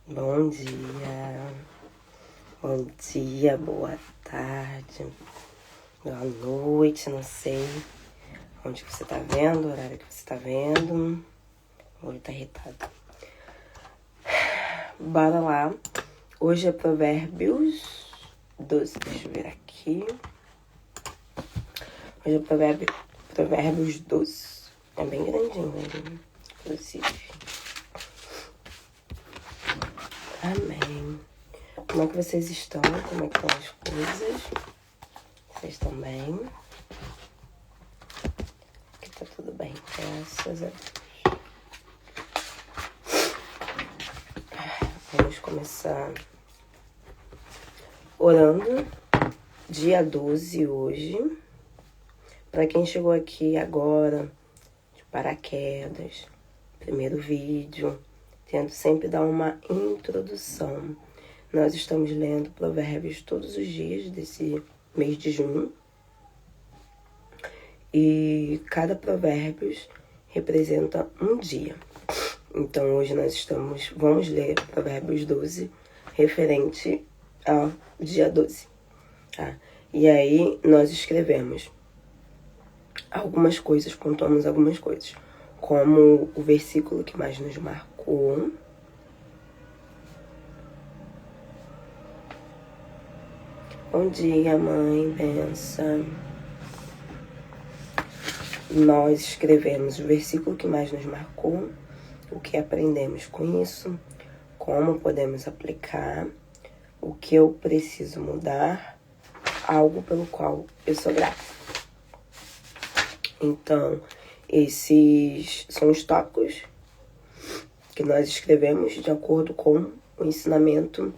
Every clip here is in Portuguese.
Bom dia, boa tarde, boa noite, não sei onde você tá vendo, o horário que você tá vendo. O olho tá irritado. Bora lá. Hoje é Provérbios 12, deixa eu ver aqui. Hoje é Provérbios 12. É bem grandinho, né? Inclusive. Amém. Como é que vocês estão? Como é que estão as coisas? Vocês estão bem? Aqui tá tudo bem, graças a Deus. Vamos começar orando. Dia 12 hoje. Para quem chegou aqui agora, de paraquedas, primeiro vídeo, tento sempre dar uma introdução. Nós estamos lendo Provérbios todos os dias desse mês de junho. E cada Provérbios representa um dia. Então hoje nós vamos ler Provérbios 12, referente ao dia 12. Tá? E aí nós escrevemos algumas coisas, pontuamos algumas coisas. Como o versículo que mais nos marcou. Bom dia, mãe, benção. Nós escrevemos o versículo que mais nos marcou, o que aprendemos com isso, como podemos aplicar, o que eu preciso mudar, algo pelo qual eu sou grata. Então, esses são os tópicos que nós escrevemos de acordo com o ensinamento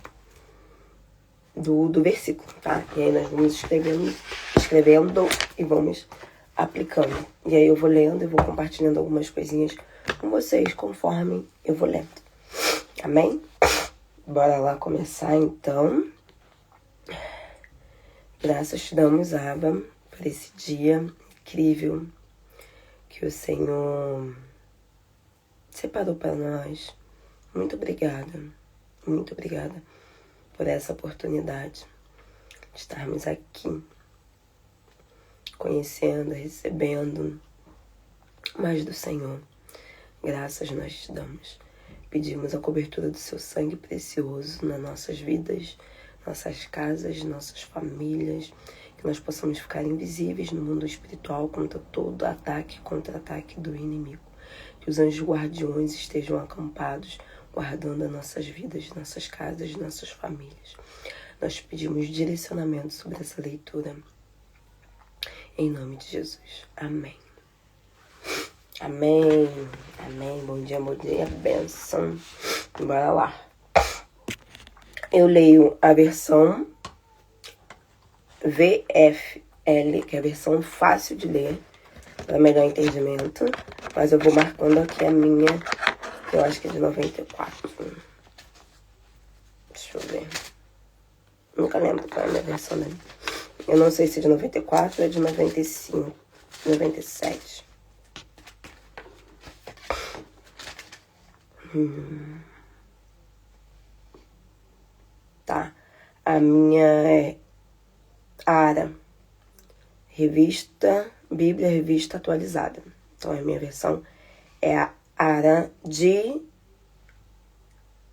do versículo, tá? E aí nós vamos escrevendo e vamos aplicando. E aí eu vou lendo e vou compartilhando algumas coisinhas com vocês conforme eu vou lendo. Amém? Bora lá começar então. Graças te damos, Abba, por esse dia incrível que o Senhor separou para nós. Muito obrigada por essa oportunidade de estarmos aqui, conhecendo, recebendo mais do Senhor. Graças nós te damos. Pedimos a cobertura do seu sangue precioso nas nossas vidas, nossas casas, nossas famílias, que nós possamos ficar invisíveis no mundo espiritual contra todo ataque, contra-ataque do inimigo. Que os anjos guardiões estejam acampados, guardando as nossas vidas, nossas casas, nossas famílias. Nós pedimos direcionamento sobre essa leitura. Em nome de Jesus. Amém. Amém. Amém. Bom dia, bênção. Bora lá. Eu leio a versão VFL, que é a versão fácil de ler, para melhor entendimento. Mas eu vou marcando aqui a minha, que eu acho que é de 94. Deixa eu ver. Nunca lembro qual é a minha versão dele. Eu não sei se é de 94 ou é de 95, 97. Tá. A minha é ARA. Bíblia Revista Atualizada. Então a minha versão é a ARA de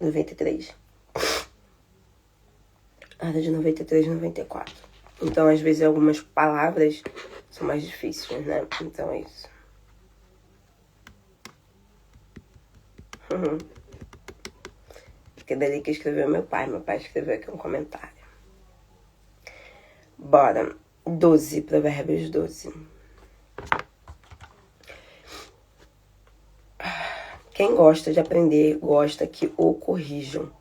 93. ARA de 93, 94. Então às vezes algumas palavras são mais difíceis, né? Então é isso. Porque dali que escreveu meu pai. Meu pai escreveu aqui um comentário. Bora. 12, Provérbios 12. Quem gosta de aprender, gosta que o corrijam.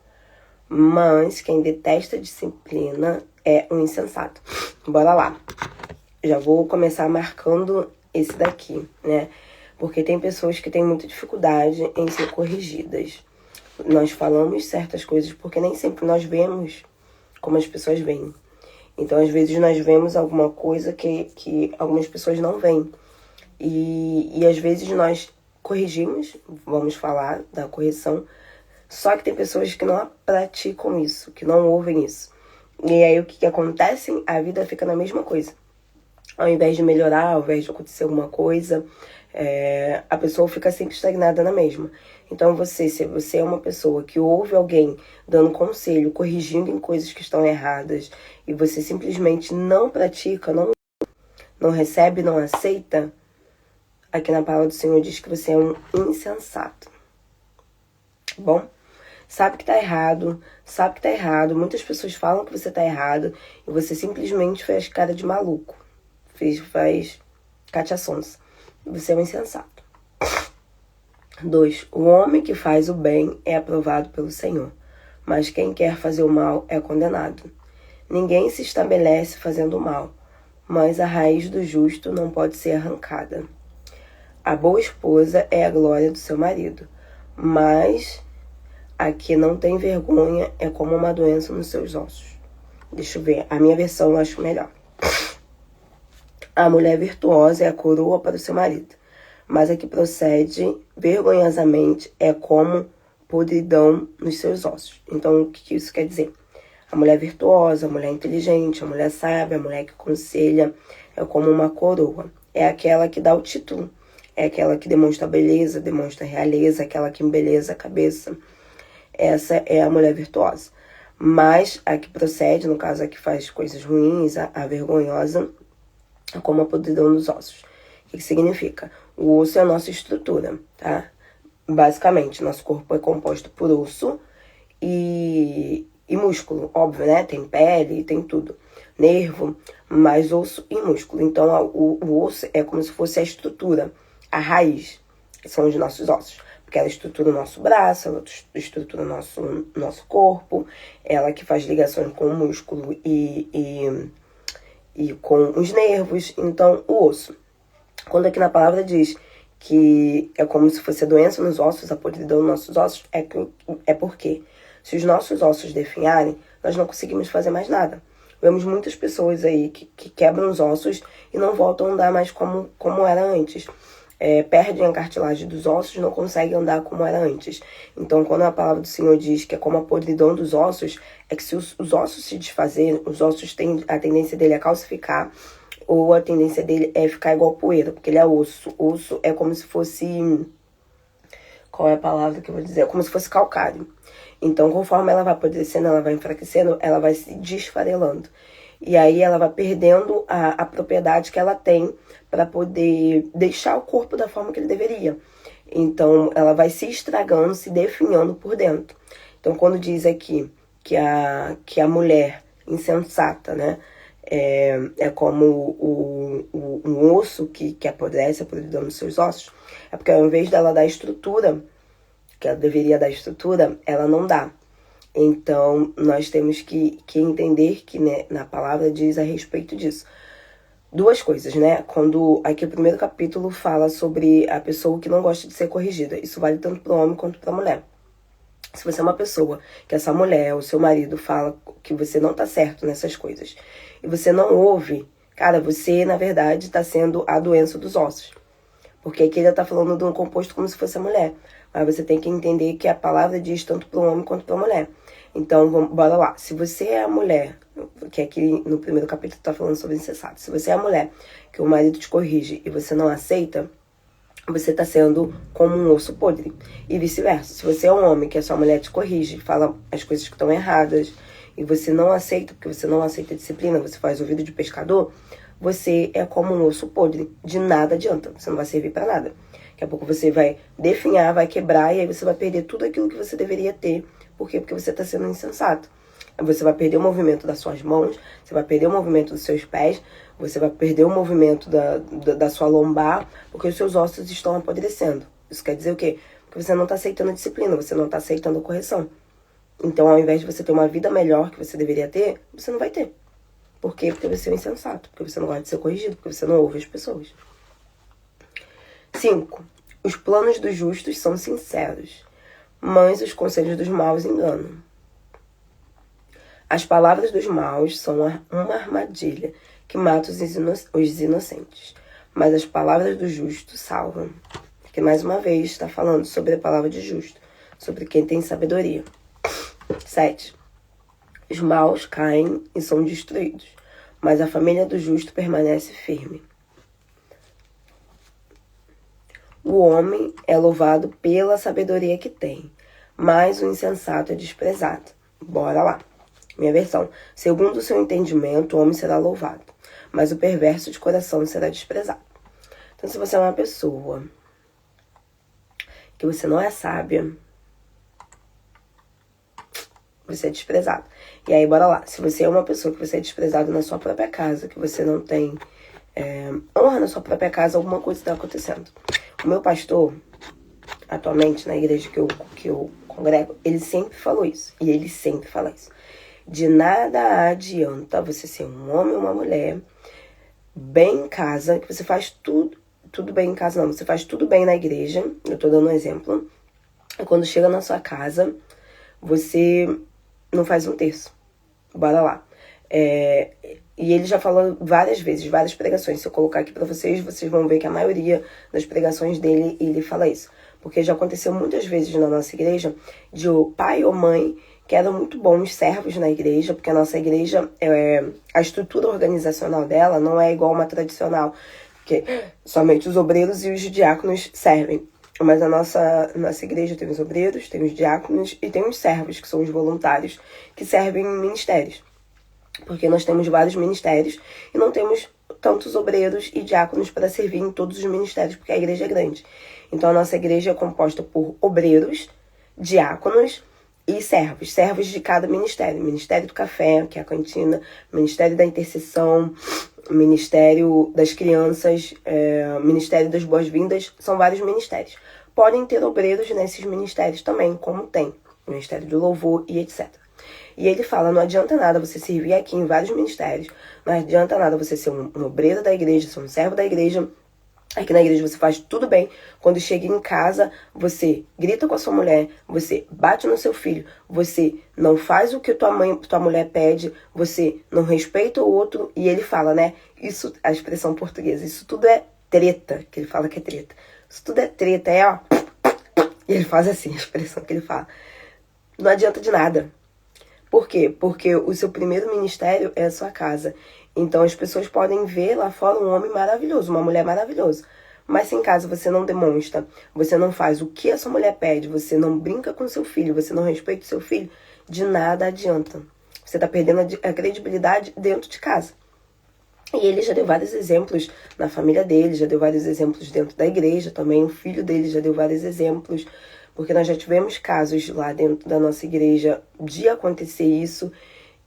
Mas quem detesta a disciplina é um insensato. Bora lá. Já vou começar marcando esse daqui, né? Porque tem pessoas que têm muita dificuldade em ser corrigidas. Nós falamos certas coisas porque nem sempre nós vemos como as pessoas veem. Então, às vezes, nós vemos alguma coisa que algumas pessoas não veem. E às vezes nós corrigimos, vamos falar da correção, Só que tem pessoas que não praticam isso, que não ouvem isso. E aí o que acontece? A vida fica na mesma coisa. Ao invés de melhorar, ao invés de acontecer alguma coisa, a pessoa fica sempre estagnada na mesma. Então se você é uma pessoa que ouve alguém dando conselho, corrigindo em coisas que estão erradas, e você simplesmente não pratica, não recebe, não aceita, aqui na palavra do Senhor diz que você é um insensato. Tá bom? Sabe que tá errado, muitas pessoas falam que você tá errado, e você simplesmente faz cara de maluco. Faz Katia Sons. Você é um insensato. 2. O homem que faz o bem é aprovado pelo Senhor, mas quem quer fazer o mal é condenado. Ninguém se estabelece fazendo o mal, mas a raiz do justo não pode ser arrancada. A boa esposa é a glória do seu marido, mas a que não tem vergonha é como uma doença nos seus ossos. Deixa eu ver, a minha versão eu acho melhor. A mulher virtuosa é a coroa para o seu marido, mas a que procede vergonhosamente é como podridão nos seus ossos. Então, o que isso quer dizer? A mulher virtuosa, a mulher inteligente, a mulher sábia, a mulher que aconselha, é como uma coroa. É aquela que dá o título, é aquela que demonstra beleza, demonstra realeza, aquela que embeleza a cabeça. Essa é a mulher virtuosa. Mas a que procede, no caso a que faz coisas ruins, a vergonhosa, é como a podridão dos ossos. O que significa? O osso é a nossa estrutura, tá? Basicamente, nosso corpo é composto por osso e músculo, óbvio, né? Tem pele, tem tudo. Nervo, mais osso e músculo. Então, o osso é como se fosse a estrutura, a raiz, que são os nossos ossos. Porque ela estrutura o nosso braço, ela estrutura o nosso corpo, ela que faz ligações com o músculo e com os nervos. Então, o osso. Quando aqui na palavra diz que é como se fosse a doença nos ossos, a podridão nos nossos ossos, é porque se os nossos ossos definharem, nós não conseguimos fazer mais nada. Vemos muitas pessoas aí que quebram os ossos e não voltam a andar mais como era antes. Perdem a cartilagem dos ossos, não conseguem andar como era antes. Então, quando a palavra do Senhor diz que é como a podridão dos ossos, é que se os ossos se desfazerem, os ossos têm a tendência dele a calcificar, ou a tendência dele é ficar igual poeira, porque ele é osso. Osso é como se fosse... Qual é a palavra que eu vou dizer? É como se fosse calcário. Então, conforme ela vai apodrecendo, ela vai enfraquecendo, ela vai se desfarelando. E aí ela vai perdendo a propriedade que ela tem para poder deixar o corpo da forma que ele deveria. Então, ela vai se estragando, se definhando por dentro. Então, quando diz aqui que a mulher insensata, né, é como um osso que apodrece, a podridão dos seus ossos, é porque ao invés dela dar estrutura, que ela deveria dar estrutura, ela não dá. Então, nós temos que entender que, né, na palavra diz a respeito disso. Duas coisas, né? Quando aqui o primeiro capítulo fala sobre a pessoa que não gosta de ser corrigida. Isso vale tanto para o homem quanto para a mulher. Se você é uma pessoa que essa mulher, o seu marido, fala que você não tá certo nessas coisas, e você não ouve, cara, você, na verdade, está sendo a doença dos ossos. Porque aqui ele tá falando de um composto como se fosse a mulher. Mas você tem que entender que a palavra diz tanto para o homem quanto para a mulher. Então, bora lá. Se você é a mulher, que aqui no primeiro capítulo tá falando sobre insensato. Se você é a mulher que o marido te corrige e você não aceita, você tá sendo como um osso podre. E vice-versa. Se você é um homem que a sua mulher te corrige, fala as coisas que estão erradas, e você não aceita, porque você não aceita a disciplina, você faz ouvido de pescador, você é como um osso podre. De nada adianta. Você não vai servir para nada. Daqui a pouco você vai definhar, vai quebrar, e aí você vai perder tudo aquilo que você deveria ter. Por quê? Porque você está sendo insensato. Você vai perder o movimento das suas mãos, você vai perder o movimento dos seus pés, você vai perder o movimento da sua lombar, porque os seus ossos estão apodrecendo. Isso quer dizer o quê? Porque você não está aceitando a disciplina, você não está aceitando a correção. Então, ao invés de você ter uma vida melhor que você deveria ter, você não vai ter. Por quê? Porque você é insensato, porque você não gosta de ser corrigido, porque você não ouve as pessoas. 5. Os planos dos justos são sinceros, mas os conselhos dos maus enganam. As palavras dos maus são uma armadilha que mata os inocentes, mas as palavras do justo salvam. Aqui mais uma vez está falando sobre a palavra de justo, sobre quem tem sabedoria. 7. Os maus caem e são destruídos, mas a família do justo permanece firme. O homem é louvado pela sabedoria que tem, mas o insensato é desprezado. Bora lá. Minha versão. Segundo o seu entendimento, o homem será louvado, mas o perverso de coração será desprezado. Então, se você é uma pessoa que você não é sábia, você é desprezado. E aí, bora lá. Se você é uma pessoa que você é desprezado na sua própria casa, que você não tem honra na sua própria casa, alguma coisa está acontecendo. O meu pastor, atualmente, na igreja que eu congrego, ele sempre falou isso. E ele sempre fala isso. De nada adianta você ser um homem ou uma mulher bem em casa, que você faz tudo bem em casa, não. Você faz tudo bem na igreja. Eu tô dando um exemplo. E quando chega na sua casa, você não faz um terço. Bora lá. E ele já falou várias vezes, várias pregações. Se eu colocar aqui pra vocês, vocês vão ver que a maioria das pregações dele, ele fala isso. Porque já aconteceu muitas vezes na nossa igreja de o pai ou mãe que eram muito bons servos na igreja, porque a nossa igreja, a estrutura organizacional dela não é igual uma tradicional, porque somente os obreiros e os diáconos servem. Mas a nossa igreja tem os obreiros, tem os diáconos e tem os servos, que são os voluntários, que servem em ministérios. Porque nós temos vários ministérios e não temos tantos obreiros e diáconos para servir em todos os ministérios, porque a igreja é grande. Então a nossa igreja é composta por obreiros, diáconos e servos de cada ministério. Ministério do café, que é a cantina, Ministério da intercessão, Ministério das crianças, Ministério das boas-vindas, são vários ministérios. Podem ter obreiros nesses ministérios também, como tem Ministério do Louvor e etc. E ele fala, não adianta nada você servir aqui em vários ministérios, não adianta nada você ser um obreiro da igreja, ser um servo da igreja. Aqui na igreja você faz tudo bem. Quando chega em casa, você grita com a sua mulher, você bate no seu filho, você não faz o que tua mulher pede, você não respeita o outro. E ele fala, né? Isso, a expressão portuguesa, isso tudo é treta, que ele fala que é treta. Isso tudo é treta, ó. E ele faz assim, a expressão que ele fala. Não adianta de nada. Por quê? Porque o seu primeiro ministério é a sua casa. Então as pessoas podem ver lá fora um homem maravilhoso, uma mulher maravilhosa. Mas se em casa você não demonstra, você não faz o que a sua mulher pede, você não brinca com seu filho, você não respeita o seu filho, de nada adianta. Você está perdendo a credibilidade dentro de casa. E ele já deu vários exemplos na família dele, já deu vários exemplos dentro da igreja também. O filho dele já deu vários exemplos. Porque nós já tivemos casos lá dentro da nossa igreja de acontecer isso.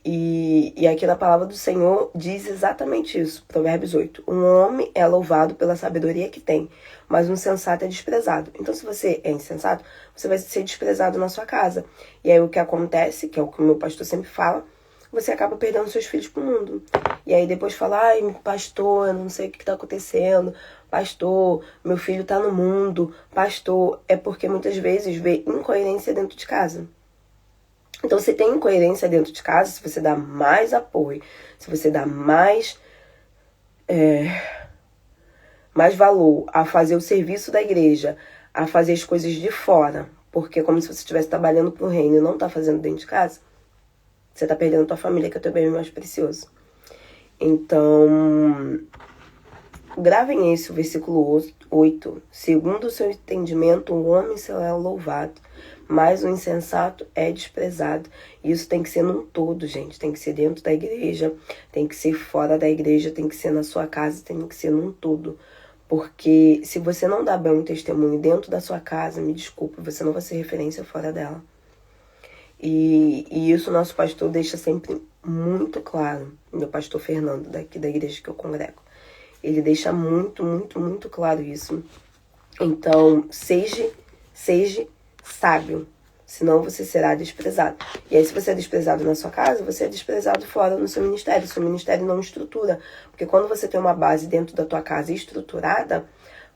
E aqui na palavra do Senhor diz exatamente isso, Provérbios 8. Um homem é louvado pela sabedoria que tem, mas um insensato é desprezado. Então, se você é insensato, você vai ser desprezado na sua casa. E aí o que acontece, que é o que o meu pastor sempre fala, você acaba perdendo seus filhos pro mundo. E aí depois fala, ai, pastor, eu não sei o que tá acontecendo. Pastor, meu filho tá no mundo. Pastor, é porque muitas vezes vê incoerência dentro de casa. Então, se tem incoerência dentro de casa, se você dá mais apoio, se você dá mais valor a fazer o serviço da igreja, a fazer as coisas de fora, porque é como se você estivesse trabalhando pro reino e não tá fazendo dentro de casa, você tá perdendo a tua família, que é o teu bem mais precioso. Então, gravem esse, o versículo 8. Segundo o seu entendimento, o homem será louvado, mas o insensato é desprezado. E isso tem que ser num todo, gente. Tem que ser dentro da igreja, tem que ser fora da igreja, tem que ser na sua casa, tem que ser num todo. Porque se você não dá bem um testemunho dentro da sua casa, me desculpe, você não vai ser referência fora dela. E isso o nosso pastor deixa sempre muito claro. Meu pastor Fernando, daqui da igreja que eu congrego. Ele deixa muito, muito, muito claro isso. Então, seja sábio, senão você será desprezado. E aí, se você é desprezado na sua casa, você é desprezado fora no seu ministério. Seu ministério não estrutura. Porque quando você tem uma base dentro da tua casa estruturada,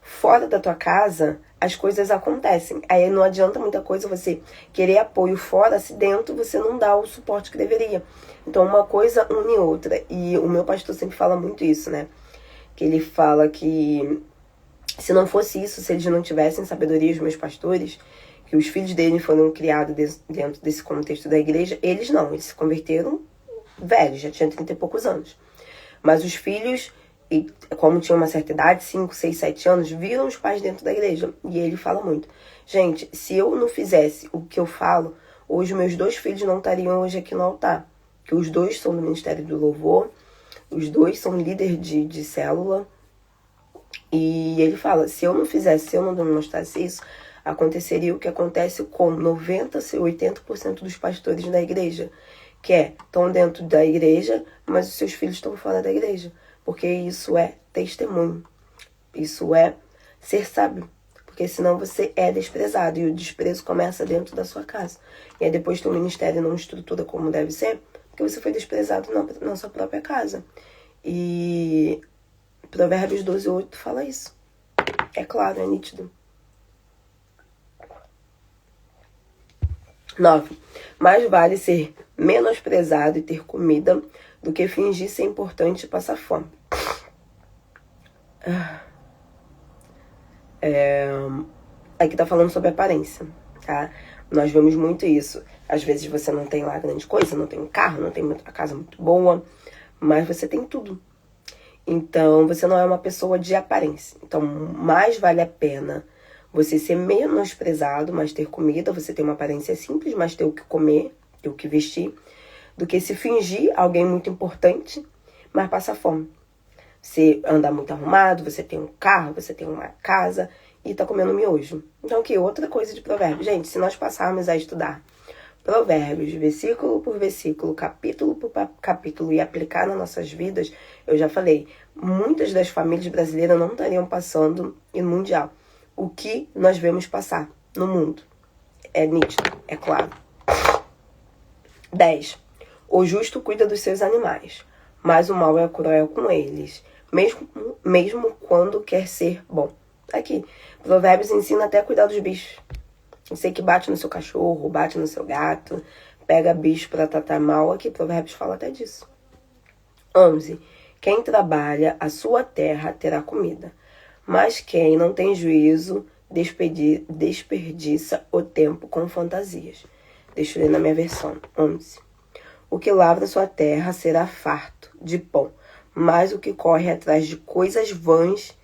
fora da tua casa, as coisas acontecem. Aí não adianta muita coisa você querer apoio fora, se dentro você não dá o suporte que deveria. Então, uma coisa une outra. E o meu pastor sempre fala muito isso, né? Que ele fala que se não fosse isso, se eles não tivessem sabedoria, os meus pastores, que os filhos dele foram criados dentro desse contexto da igreja, eles não, eles se converteram velhos, já tinham 30 e poucos anos. Mas os filhos, como tinham uma certa idade, 5, 6, 7 anos, viram os pais dentro da igreja. E ele fala muito. Gente, se eu não fizesse o que eu falo, hoje meus 2 filhos não estariam hoje aqui no altar. Que os 2 são do Ministério do Louvor, os 2 são líder de célula. E ele fala, se eu não fizesse, se eu não demonstrasse isso, aconteceria o que acontece com 90%, 80% dos pastores da igreja. Que estão dentro da igreja, mas os seus filhos estão fora da igreja. Porque isso é testemunho. Isso é ser sábio. Porque senão você é desprezado. E o desprezo começa dentro da sua casa. E aí depois teu ministério não estrutura como deve ser, porque você foi desprezado na sua própria casa. E Provérbios 12:8 fala isso. É claro, é nítido. 9. Mais vale ser menosprezado e ter comida do que fingir ser importante e passar fome. Aqui tá falando sobre aparência, tá? Nós vemos muito isso. Às vezes você não tem lá grande coisa, não tem um carro, não tem uma casa muito boa, mas você tem tudo. Então, você não é uma pessoa de aparência. Então, mais vale a pena você ser menosprezado, mas ter comida, você ter uma aparência simples, mas ter o que comer, ter o que vestir, do que se fingir alguém muito importante, mas passar fome. Você andar muito arrumado, você tem um carro, você tem uma casa e tá comendo miojo. Então, que outra coisa de Provérbios. Gente, se nós passarmos a estudar Provérbios, versículo por versículo, capítulo por capítulo e aplicar nas nossas vidas, eu já falei, muitas das famílias brasileiras não estariam passando no mundial. O que nós vemos passar no mundo é nítido, é claro. 10. O justo cuida dos seus animais, mas o mal é cruel com eles, mesmo quando quer ser bom. Aqui, Provérbios ensina até a cuidar dos bichos. Você que bate no seu cachorro, bate no seu gato, pega bicho para tratar mal, aqui Provérbios fala até disso. 11. Quem trabalha a sua terra terá comida, mas quem não tem juízo desperdiça o tempo com fantasias. Deixa eu ler na minha versão. 11. O que lavra sua terra será farto de pão, mas o que corre atrás de coisas vãs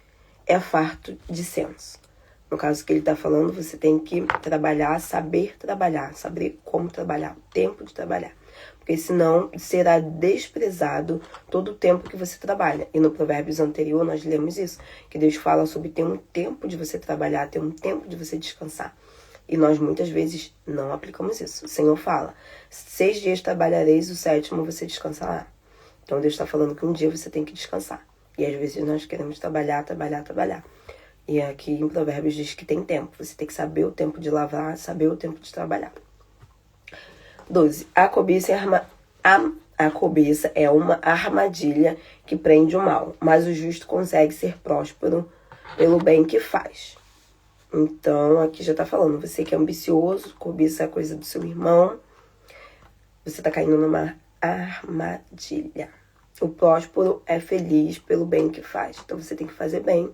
é farto de senso. No caso que ele está falando, você tem que trabalhar, saber como trabalhar, o tempo de trabalhar. Porque senão será desprezado todo o tempo que você trabalha. E no Provérbios anterior nós lemos isso, que Deus fala sobre ter um tempo de você trabalhar, ter um tempo de você descansar. E nós muitas vezes não aplicamos isso. O Senhor fala, 6 dias trabalhareis, o 7º você descansará. Então Deus está falando que um dia você tem que descansar. E às vezes nós queremos trabalhar. E aqui em Provérbios diz que tem tempo. Você tem que saber o tempo de lavrar, saber o tempo de trabalhar. 12. A cobiça é uma armadilha que prende o mal, mas o justo consegue ser próspero pelo bem que faz. Então, aqui já tá falando, você que é ambicioso, cobiça é coisa do seu irmão, você tá caindo numa armadilha. O próspero é feliz pelo bem que faz. Então, você tem que fazer bem.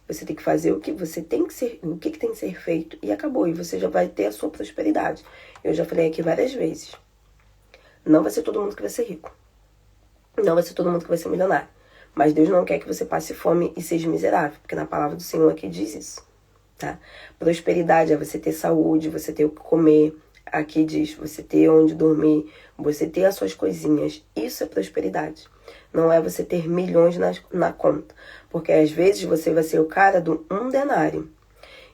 Você tem que fazer o que você tem que ser, o que tem que ser feito e acabou. E você já vai ter a sua prosperidade. Eu já falei aqui várias vezes. Não vai ser todo mundo que vai ser rico. Não vai ser todo mundo que vai ser milionário. Mas Deus não quer que você passe fome e seja miserável. Porque na palavra do Senhor aqui diz isso. Tá? Prosperidade é você ter saúde, você ter o que comer. Aqui diz você ter onde dormir, você ter as suas coisinhas. Isso é prosperidade. Não é você ter milhões na conta. Porque às vezes você vai ser o cara do 1 denário.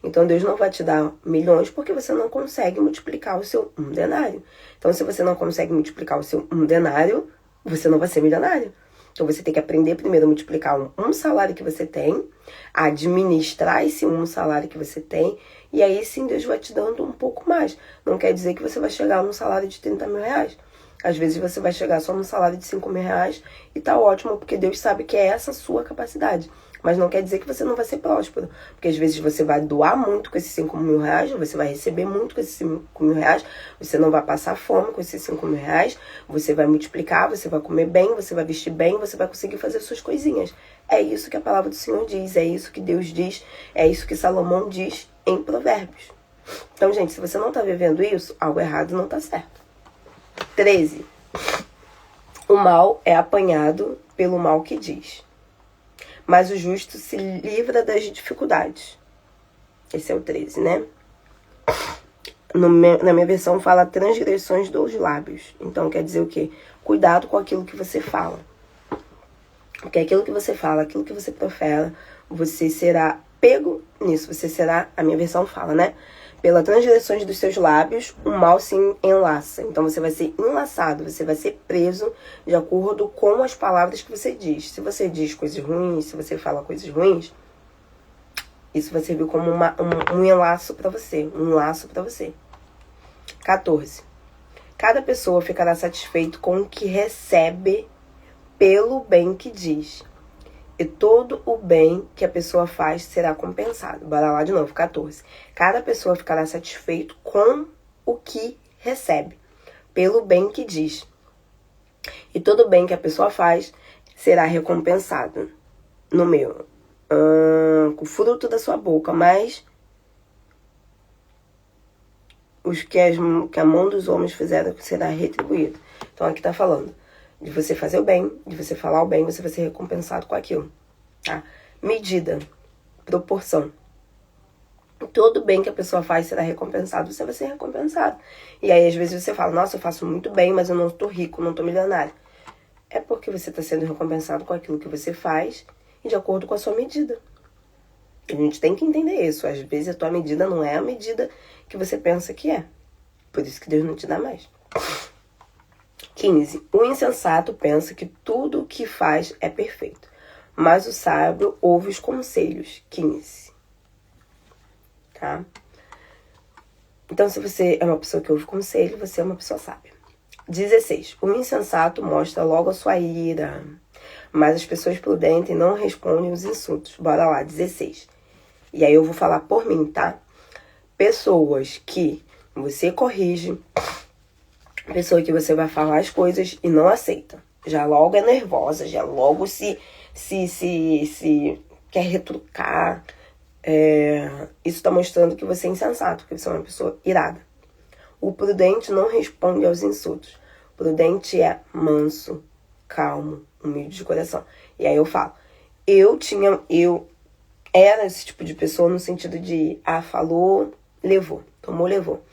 Então Deus não vai te dar milhões porque você não consegue multiplicar o seu 1 denário. Então se você não consegue multiplicar o seu 1 denário, você não vai ser milionário. Então você tem que aprender primeiro a multiplicar um salário que você tem, administrar esse um salário que você tem, e aí sim Deus vai te dando um pouco mais. Não quer dizer que você vai chegar num salário de 30 mil reais. Às vezes você vai chegar só num salário de 5 mil reais e tá ótimo, porque Deus sabe que é essa a sua capacidade. Mas não quer dizer que você não vai ser próspero. Porque às vezes você vai doar muito com esses 5 mil reais, você vai receber muito com esses 5 mil reais, você não vai passar fome com esses 5 mil reais, você vai multiplicar, você vai comer bem, você vai vestir bem, você vai conseguir fazer suas coisinhas. É isso que a palavra do Senhor diz, é isso que Deus diz, é isso que Salomão diz em Provérbios. Então, gente, se você não tá vivendo isso, algo errado não tá certo. 13. O mal é apanhado pelo mal que diz, mas o justo se livra das dificuldades. Esse é o 13, né? Na minha versão fala transgressões dos lábios. Então quer dizer o quê? Cuidado com aquilo que você fala. Porque aquilo que você fala, aquilo que você profera, você será pego nisso. Você será, a minha versão fala, né? Pela transgressões dos seus lábios, o mal se enlaça. Então você vai ser enlaçado, você vai ser preso de acordo com as palavras que você diz. Se você diz coisas ruins, se você fala coisas ruins, isso vai servir como um enlaço para você, um laço para você. 14. Cada pessoa ficará satisfeito com o que recebe pelo bem que diz. E todo o bem que a pessoa faz será compensado. Bora lá de novo, 14. Cada pessoa ficará satisfeito com o que recebe, pelo bem que diz. E todo o bem que a pessoa faz será recompensado. No meu, com o fruto da sua boca, mas os que a mão dos homens fizeram será retribuído. Então aqui tá falando de você fazer o bem, de você falar o bem, você vai ser recompensado com aquilo, tá? Medida, proporção. Todo bem que a pessoa faz será recompensado, você vai ser recompensado. E aí às vezes você fala, nossa, eu faço muito bem, mas eu não tô rico, não tô milionário. É porque você está sendo recompensado com aquilo que você faz e de acordo com a sua medida. A gente tem que entender isso. Às vezes a tua medida não é a medida que você pensa que é. Por isso que Deus não te dá mais. 15. O insensato pensa que tudo o que faz é perfeito, mas o sábio ouve os conselhos. 15. Tá? Então, se você é uma pessoa que ouve conselho, você é uma pessoa sábia. 16. O insensato mostra logo a sua ira, mas as pessoas prudentes não respondem os insultos. Bora lá, 16. E aí eu vou falar por mim, tá? Pessoas que você corrige, pessoa que você vai falar as coisas e não aceita. Já logo é nervosa, já logo se quer retrucar. Isso tá mostrando que você é insensato, que você é uma pessoa irada. O prudente não responde aos insultos. O prudente é manso, calmo, humilde de coração. E aí eu falo, eu era esse tipo de pessoa no sentido de, falou, levou, tomou, levou.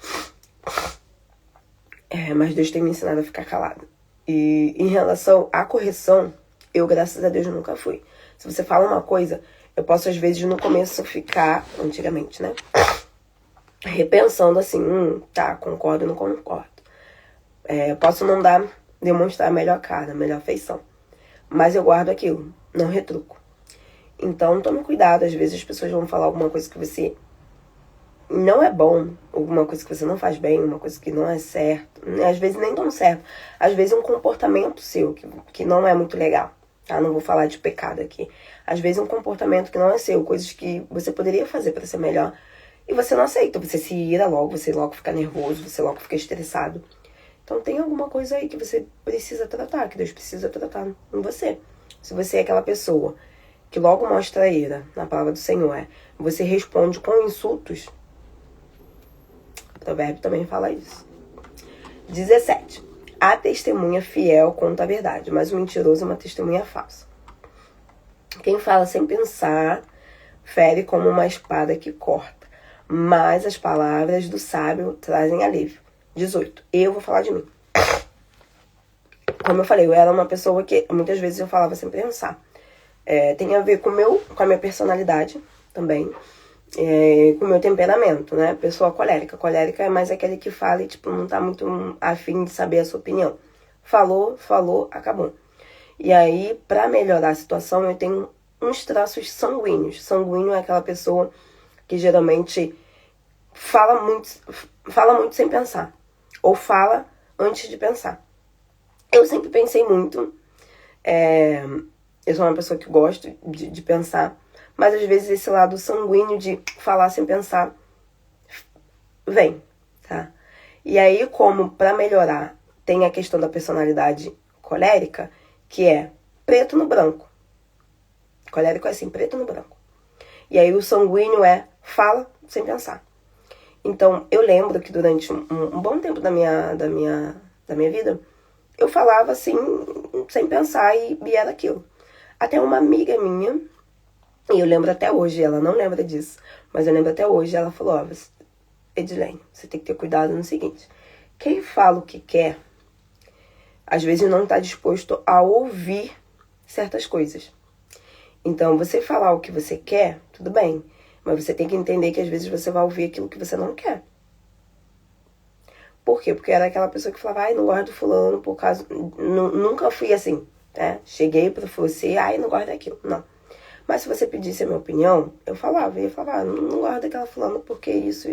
Mas Deus tem me ensinado a ficar calada. E em relação à correção, eu, graças a Deus, nunca fui. Se você fala uma coisa, eu posso às vezes no começo ficar, antigamente, né? Repensando assim, tá, concordo ou não concordo. Posso não demonstrar a melhor cara, a melhor feição. Mas eu guardo aquilo, não retruco. Então tome cuidado, às vezes as pessoas vão falar alguma coisa que você não é bom, alguma coisa que você não faz bem, uma coisa que não é certo, às vezes nem tão certo, às vezes é um comportamento seu que não é muito legal, tá? Não vou falar de pecado aqui. Às vezes é um comportamento que não é seu, coisas que você poderia fazer para ser melhor e você não aceita, você se ira logo, você logo fica nervoso, você logo fica estressado. Então tem alguma coisa aí que você precisa tratar, que Deus precisa tratar em você. Se você é aquela pessoa que logo mostra a ira, na palavra do Senhor, você responde com insultos, o provérbio também fala isso. 17. A testemunha fiel conta a verdade, mas o mentiroso é uma testemunha falsa. Quem fala sem pensar fere como uma espada que corta, mas as palavras do sábio trazem alívio. 18. Eu vou falar de mim. Como eu falei, eu era uma pessoa que muitas vezes eu falava sem pensar. Tem a ver com a minha personalidade também, com o meu temperamento, né? Pessoa colérica. Colérica é mais aquele que fala e não tá muito afim de saber a sua opinião. Falou, acabou. E aí, pra melhorar a situação, eu tenho uns traços sanguíneos. Sanguíneo é aquela pessoa que geralmente fala muito sem pensar. Ou fala antes de pensar. Eu sempre pensei muito. Eu sou uma pessoa que gosto de pensar. Mas às vezes esse lado sanguíneo de falar sem pensar vem, tá? E aí, como pra melhorar, tem a questão da personalidade colérica, que é preto no branco. Colérico é assim, preto no branco. E aí o sanguíneo fala sem pensar. Então, eu lembro que durante um bom tempo da minha vida, eu falava assim, sem pensar, e era aquilo. Até uma amiga minha, e eu lembro até hoje, ela não lembra disso, mas eu lembro até hoje, ela falou, ó, Edilene, você tem que ter cuidado no seguinte, quem fala o que quer, às vezes não está disposto a ouvir certas coisas. Então, você falar o que você quer, tudo bem, mas você tem que entender que às vezes você vai ouvir aquilo que você não quer. Por quê? Porque era aquela pessoa que falava, ai, não gosto do fulano por causa... Nunca fui assim, né? Cheguei pra você, ai, não gosto daquilo. Não. Mas se você pedisse a minha opinião, eu falava, não gosto daquela fulana porque isso.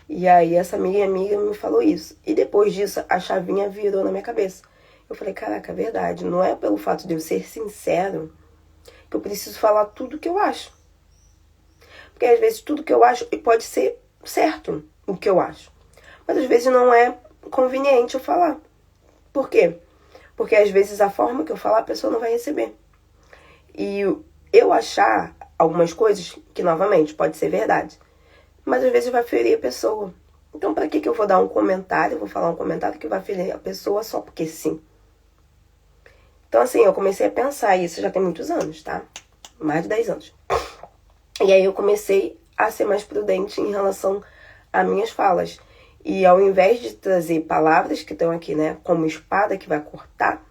E aí essa minha amiga me falou isso. E depois disso, a chavinha virou na minha cabeça. Eu falei, caraca, é verdade. Não é pelo fato de eu ser sincero que eu preciso falar tudo que eu acho. Porque às vezes tudo que eu acho pode ser certo, o que eu acho. Mas às vezes não é conveniente eu falar. Por quê? Porque às vezes a forma que eu falar a pessoa não vai receber. E eu achar algumas coisas que, novamente, pode ser verdade. Mas às vezes vai ferir a pessoa. Então pra que eu vou dar um comentário, eu vou falar um comentário que vai ferir a pessoa só porque sim? Então assim, eu comecei a pensar, isso já tem muitos anos, tá? Mais de 10 anos. E aí eu comecei a ser mais prudente em relação a minhas falas. E ao invés de trazer palavras que estão aqui, né, como espada que vai cortar,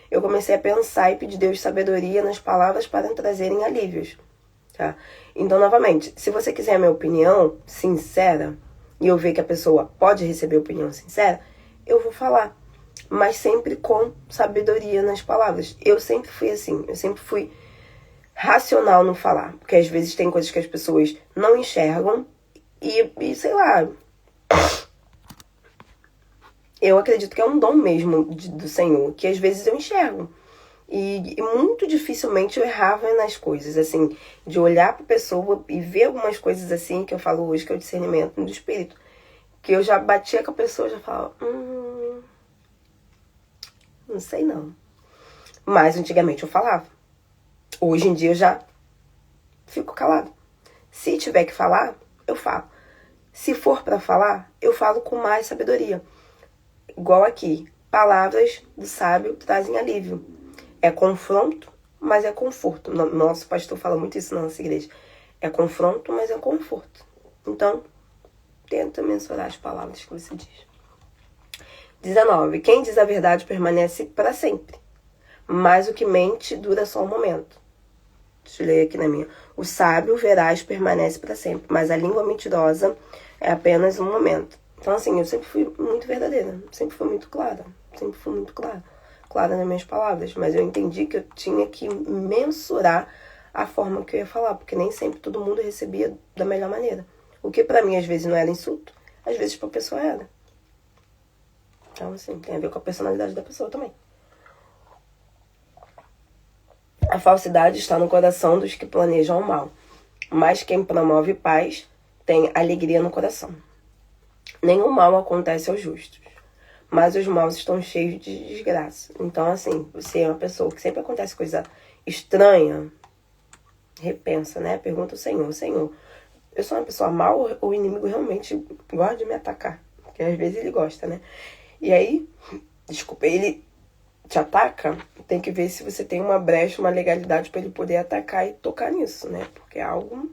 eu comecei a pensar e pedir Deus sabedoria nas palavras para trazerem alívios, tá? Então, novamente, se você quiser a minha opinião sincera, e eu ver que a pessoa pode receber opinião sincera, eu vou falar. Mas sempre com sabedoria nas palavras. Eu sempre fui assim, eu sempre fui racional no falar. Porque às vezes tem coisas que as pessoas não enxergam e sei lá... Eu acredito que é um dom mesmo do Senhor, que às vezes eu enxergo. E muito dificilmente eu errava nas coisas, assim, de olhar pra pessoa e ver algumas coisas assim que eu falo hoje, que é o discernimento do espírito. Que eu já batia com a pessoa e já falava, não sei não. Mas antigamente eu falava. Hoje em dia eu já fico calado. Se tiver que falar, eu falo. Se for pra falar, eu falo com mais sabedoria. Igual aqui, palavras do sábio trazem alívio. É confronto, mas é conforto. Nosso pastor fala muito isso na nossa igreja. É confronto, mas é conforto. Então, tenta mensurar as palavras que você diz. 19. Quem diz a verdade permanece para sempre, mas o que mente dura só um momento. Deixa eu ler aqui na minha. O sábio veraz permanece para sempre, mas a língua mentirosa é apenas um momento. Então, assim, eu sempre fui muito verdadeira, sempre fui muito clara, clara nas minhas palavras, mas eu entendi que eu tinha que mensurar a forma que eu ia falar, porque nem sempre todo mundo recebia da melhor maneira. O que pra mim às vezes não era insulto, às vezes pra pessoa era. Então, assim, tem a ver com a personalidade da pessoa também. A falsidade está no coração dos que planejam o mal, mas quem promove paz tem alegria no coração. Nenhum mal acontece aos justos, mas os maus estão cheios de desgraça. Então, assim, você é uma pessoa que sempre acontece coisa estranha, repensa, né? Pergunta ao Senhor, Senhor, eu sou uma pessoa mal ou o inimigo realmente gosta de me atacar? Porque às vezes ele gosta, né? E aí, desculpa, ele te ataca, tem que ver se você tem uma brecha, uma legalidade para ele poder atacar e tocar nisso, né? Porque algo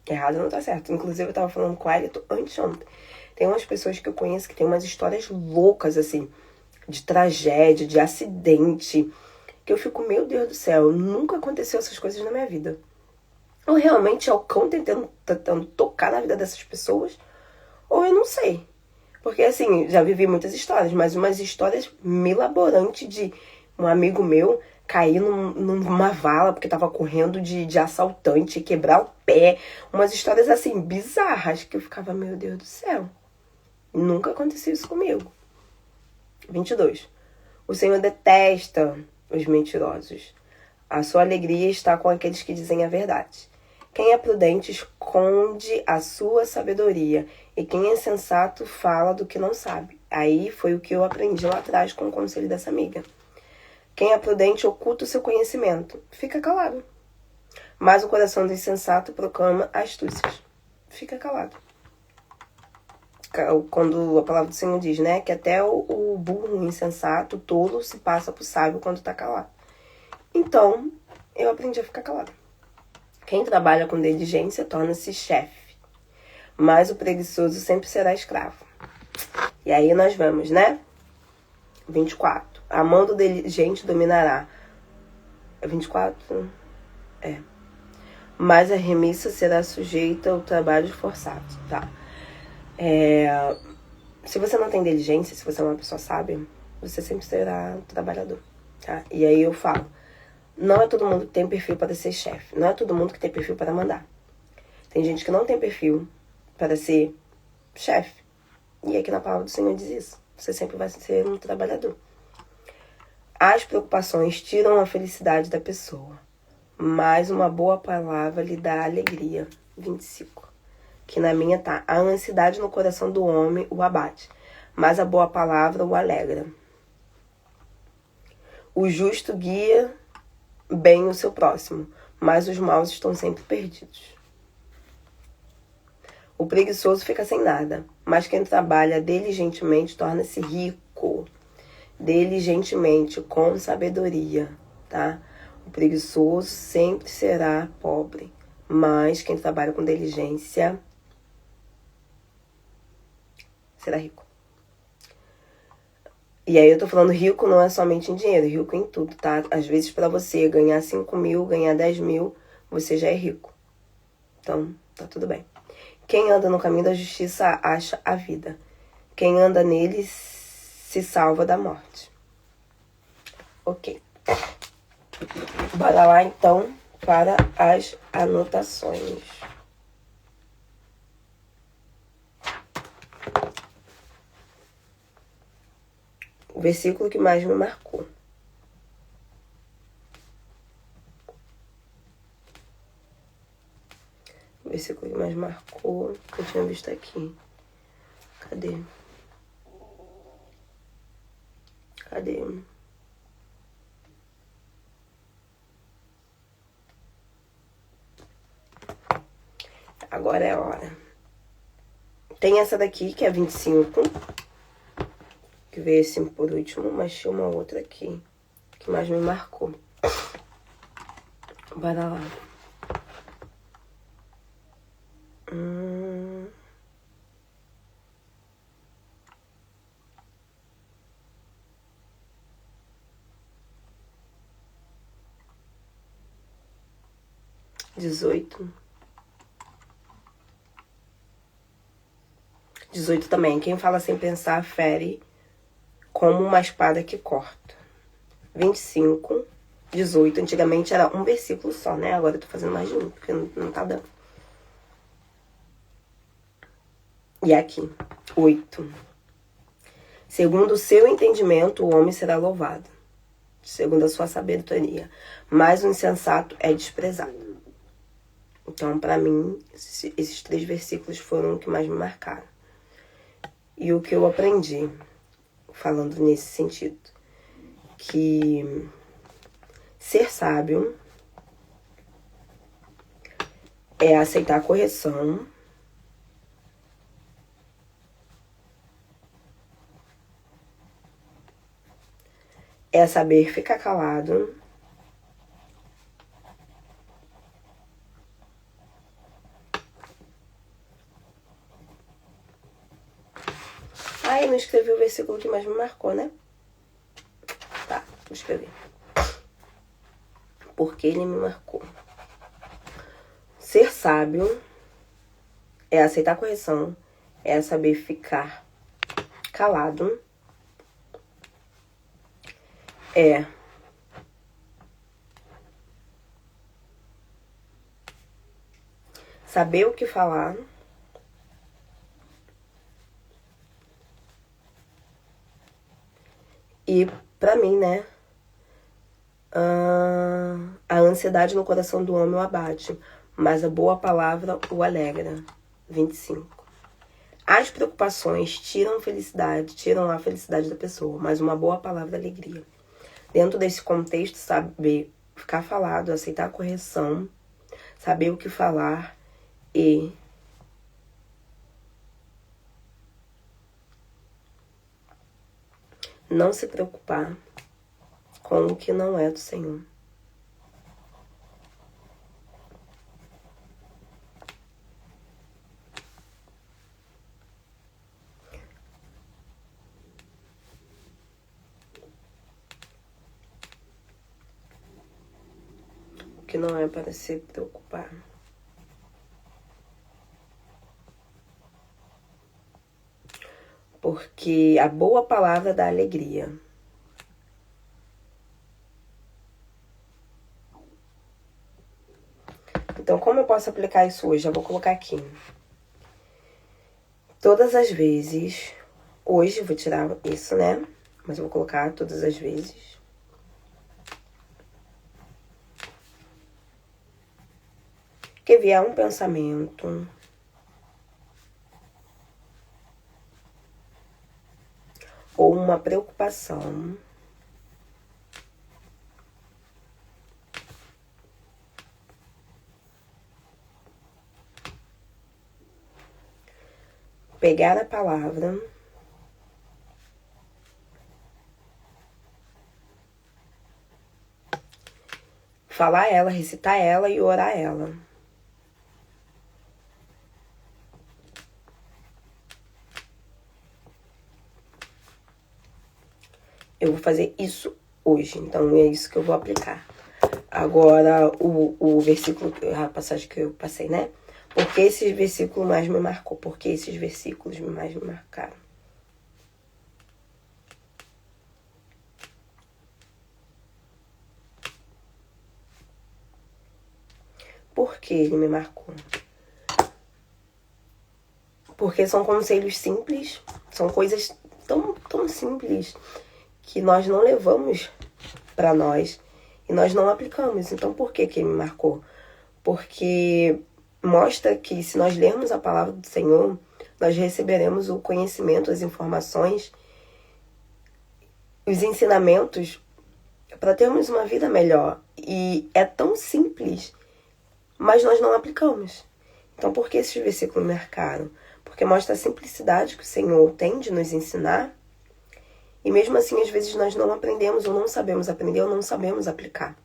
errado não tá certo. Inclusive, eu tava falando com ele anteontem. Tem umas pessoas que eu conheço que tem umas histórias loucas, assim, de tragédia, de acidente, que eu fico, meu Deus do céu, nunca aconteceu essas coisas na minha vida. Ou realmente é o cão tentando tocar na vida dessas pessoas, ou eu não sei. Porque, assim, já vivi muitas histórias, mas umas histórias milaborantes de um amigo meu cair numa vala porque tava correndo de assaltante, quebrar o pé. Umas histórias, assim, bizarras, que eu ficava, meu Deus do céu. Nunca aconteceu isso comigo. 22. O Senhor detesta os mentirosos. A sua alegria está com aqueles que dizem a verdade. Quem é prudente esconde a sua sabedoria, e quem é sensato fala do que não sabe. Aí foi o que eu aprendi lá atrás com o conselho dessa amiga. Quem é prudente oculta o seu conhecimento. Fica calado. Mas o coração do insensato proclama astúcias. fica calado. Quando a palavra do Senhor diz, né, que até o burro, o insensato, o tolo se passa pro sábio quando tá calado. Então, eu aprendi a ficar calado. Quem trabalha com diligência torna-se chefe, mas o preguiçoso sempre será escravo. E aí nós vamos, né? 24. A mão do diligente dominará. É 24? É. Mas a remissa será sujeita ao trabalho forçado, tá? Se você não tem diligência, se você é uma pessoa sábia, você sempre será trabalhador, tá? E aí eu falo, não é todo mundo que tem perfil para ser chefe, não é todo mundo que tem perfil para mandar. Tem gente que não tem perfil para ser chefe. E aqui na palavra do Senhor diz isso. Você sempre vai ser um trabalhador. As preocupações tiram a felicidade da pessoa, mas uma boa palavra lhe dá alegria. 25. Que na minha tá, a ansiedade no coração do homem o abate, mas a boa palavra o alegra. O justo guia bem o seu próximo, mas os maus estão sempre perdidos. O preguiçoso fica sem nada, mas quem trabalha diligentemente torna-se rico. Diligentemente, com sabedoria, tá? O preguiçoso sempre será pobre, mas quem trabalha com diligência será rico. E aí eu tô falando rico não é somente em dinheiro, rico em tudo, tá? Às vezes pra você ganhar 5 mil, ganhar 10 mil, você já é rico. Então, tá tudo bem. Quem anda no caminho da justiça acha a vida. Quem anda nele se salva da morte. Ok. Bora lá então para as anotações. O versículo que mais me marcou. O versículo que mais marcou, que eu tinha visto aqui. Cadê? Agora é a hora. Tem essa daqui, que é 25. Que veio assim por último, mas tinha uma outra aqui que mais me marcou. Bora lá. 18. 18 também. Quem fala sem pensar fere como uma espada que corta. 25. 18. Antigamente era um versículo só, né? Agora eu tô fazendo mais de um, porque não tá dando. E aqui. 8. Segundo o seu entendimento, o homem será louvado. Segundo a sua sabedoria. Mas o insensato é desprezado. Então, pra mim, esses 3 versículos foram o que mais me marcaram. E o que eu aprendi, falando nesse sentido, que ser sábio é aceitar a correção, é saber ficar calado, eu não escrevi o versículo que mais me marcou, né? Tá, vou escrever. Porque ele me marcou. Ser sábio é aceitar a correção, é saber ficar calado, é saber o que falar, e pra mim, né, a ansiedade no coração do homem o abate, mas a boa palavra o alegra. 25. As preocupações tiram a felicidade da pessoa, mas uma boa palavra é alegria. Dentro desse contexto, saber ficar falado, aceitar a correção, saber o que falar e não se preocupar com o que não é do Senhor. O que não é para se preocupar. Porque a boa palavra dá alegria. Então, como eu posso aplicar isso hoje? Eu vou colocar aqui. Todas as vezes, hoje eu vou tirar isso, né? Mas eu vou colocar todas as vezes. Que vier um pensamento, ou uma preocupação, pegar a palavra, falar ela, recitar ela e orar ela. Eu vou fazer isso hoje, então é isso que eu vou aplicar. Agora, o versículo, a passagem que eu passei, né? Porque esse versículo mais me marcou? Porque esses versículos mais me marcaram? Por que ele me marcou? Porque são conselhos simples, são coisas tão simples que nós não levamos para nós e nós não aplicamos. Então, por que ele me marcou? Porque mostra que se nós lermos a palavra do Senhor, nós receberemos o conhecimento, as informações, os ensinamentos para termos uma vida melhor. E é tão simples, mas nós não aplicamos. Então, por que esses versículos me marcaram? Porque mostra a simplicidade que o Senhor tem de nos ensinar. E mesmo assim, às vezes, nós não aprendemos, ou não sabemos aprender, ou não sabemos aplicar.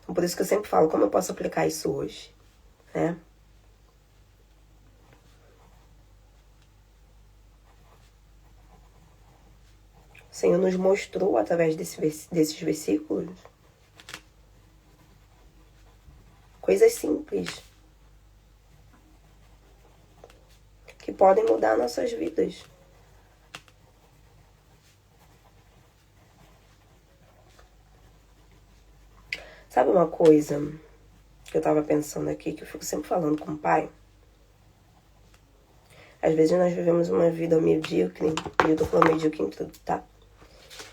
Então, por isso que eu sempre falo, como eu posso aplicar isso hoje? Né? O Senhor nos mostrou, através desses versículos, coisas simples que podem mudar nossas vidas. Sabe uma coisa que eu tava pensando aqui, que eu fico sempre falando com o pai? Às vezes nós vivemos uma vida medíocre, e eu tô falando medíocre em tudo, tá?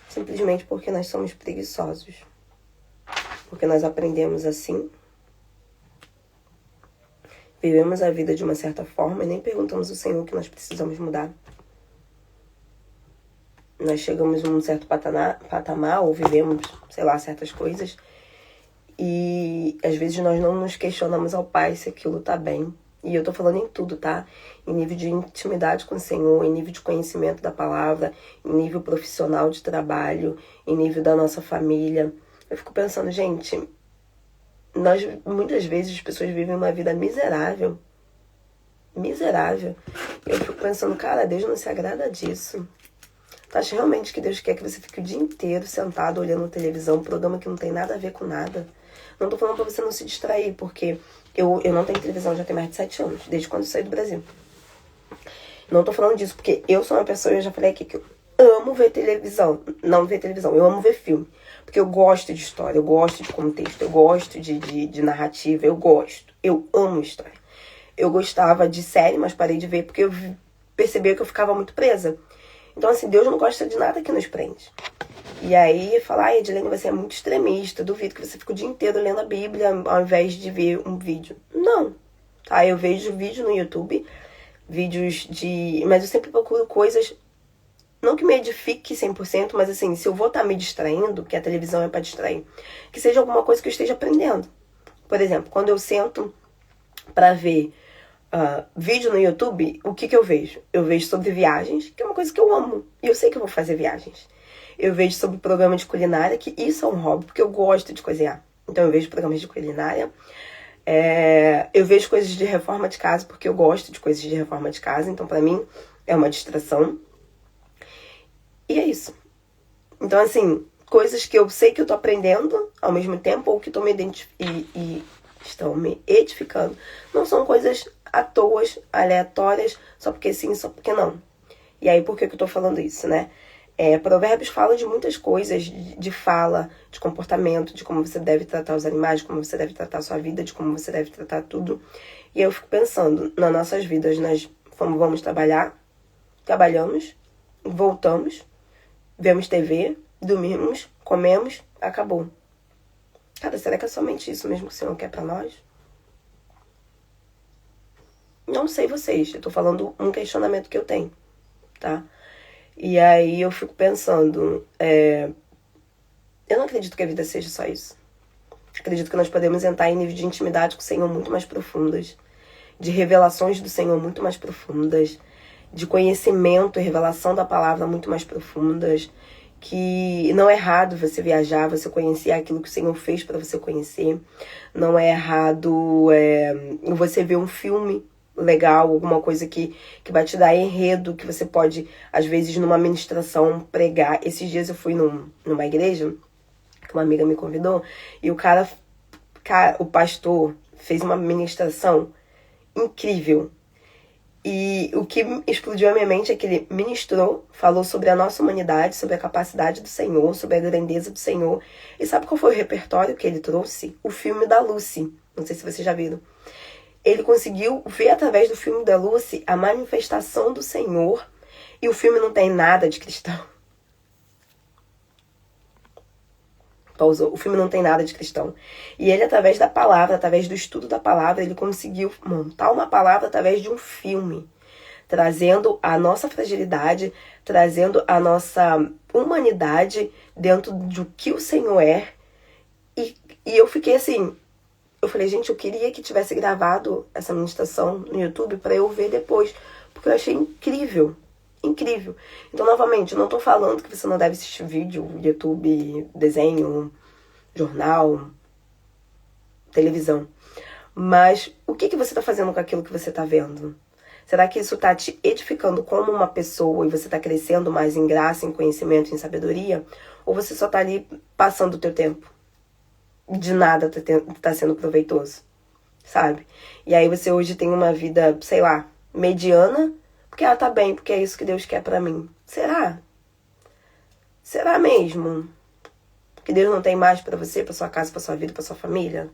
Simplesmente porque nós somos preguiçosos. Porque nós aprendemos assim, vivemos a vida de uma certa forma e nem perguntamos ao Senhor o que nós precisamos mudar. Nós chegamos num certo patamar ou vivemos, sei lá, certas coisas e às vezes nós não nos questionamos ao Pai se aquilo tá bem. E eu tô falando em tudo, tá? Em nível de intimidade com o Senhor, em nível de conhecimento da palavra, em nível profissional de trabalho, em nível da nossa família. Eu fico pensando, gente, muitas vezes as pessoas vivem uma vida miserável. Miserável. Eu fico pensando, cara, Deus não se agrada disso. Tu acha realmente que Deus quer que você fique o dia inteiro sentado olhando televisão, um programa que não tem nada a ver com nada? Não tô falando pra você não se distrair, porque eu não tenho televisão já tem mais de 7 anos, desde quando eu saí do Brasil. Não tô falando disso, porque eu sou uma pessoa, eu já falei aqui, que eu amo ver televisão. Não ver televisão, eu amo ver filme. Porque eu gosto de história, eu gosto de contexto, eu gosto de narrativa, eu gosto. Eu amo história. Eu gostava de série, mas parei de ver porque eu percebi que eu ficava muito presa. Então, assim, Deus não gosta de nada que nos prende. E aí, falar, ai, Edilene, você é muito extremista, duvido que você fique o dia inteiro lendo a Bíblia ao invés de ver um vídeo. Não, tá? Eu vejo vídeo no YouTube, mas eu sempre procuro coisas, não que me edifique 100%, mas assim, se eu vou estar me distraindo, que a televisão é pra distrair, que seja alguma coisa que eu esteja aprendendo. Por exemplo, quando eu sento pra ver vídeo no YouTube, o que eu vejo? Eu vejo sobre viagens, que é uma coisa que eu amo. E eu sei que eu vou fazer viagens. Eu vejo sobre programa de culinária, que isso é um hobby, porque eu gosto de cozinhar. Então eu vejo programas de culinária. Eu vejo coisas de reforma de casa, porque eu gosto de coisas de reforma de casa. Então pra mim é uma distração. E é isso. Então assim, coisas que eu sei que eu tô aprendendo ao mesmo tempo, ou que estão me edificando. Não são coisas à toa, aleatórias, só porque sim, só porque não. E aí, por que eu tô falando isso, né? Provérbios fala de muitas coisas, de fala, de comportamento, de como você deve tratar os animais, de como você deve tratar a sua vida, de como você deve tratar tudo. E eu fico pensando, nas nossas vidas, nós vamos trabalhar, trabalhamos, voltamos, vemos TV, dormimos, comemos, acabou. Cara, será que é somente isso mesmo que o Senhor quer pra nós? Não sei vocês, eu tô falando um questionamento que eu tenho, tá? E aí eu fico pensando, eu não acredito que a vida seja só isso. Acredito que nós podemos entrar em nível de intimidade com o Senhor muito mais profundas, de revelações do Senhor muito mais profundas, de conhecimento e revelação da palavra muito mais profundas, que não é errado você viajar, você conhecer aquilo que o Senhor fez para você conhecer. Não é errado você ver um filme legal, alguma coisa que vai te dar enredo, que você pode, às vezes, numa ministração, pregar. Esses dias eu fui numa igreja, que uma amiga me convidou, e o pastor fez uma ministração incrível. E o que explodiu a minha mente é que ele ministrou, falou sobre a nossa humanidade, sobre a capacidade do Senhor, sobre a grandeza do Senhor. E sabe qual foi o repertório que ele trouxe? O filme da Lucy. Não sei se vocês já viram. Ele conseguiu ver através do filme da Lucy a manifestação do Senhor. E o filme não tem nada de cristão. Pausou. O filme não tem nada de cristão. E ele, através da palavra, através do estudo da palavra, ele conseguiu montar uma palavra através de um filme, trazendo a nossa fragilidade, trazendo a nossa humanidade dentro do que o Senhor é. E eu fiquei assim, eu falei, gente, eu queria que tivesse gravado essa ministração no YouTube para eu ver depois, porque eu achei incrível. Incrível. Então, novamente, eu não tô falando que você não deve assistir vídeo, YouTube, desenho, jornal, televisão. Mas o que você tá fazendo com aquilo que você tá vendo? Será que isso tá te edificando como uma pessoa e você tá crescendo mais em graça, em conhecimento, em sabedoria? Ou você só tá ali passando o teu tempo? De nada tá sendo proveitoso, sabe? E aí você hoje tem uma vida, sei lá, mediana, porque tá bem, porque é isso que Deus quer pra mim. Será? Será mesmo? Que Deus não tem mais pra você, pra sua casa, pra sua vida, pra sua família?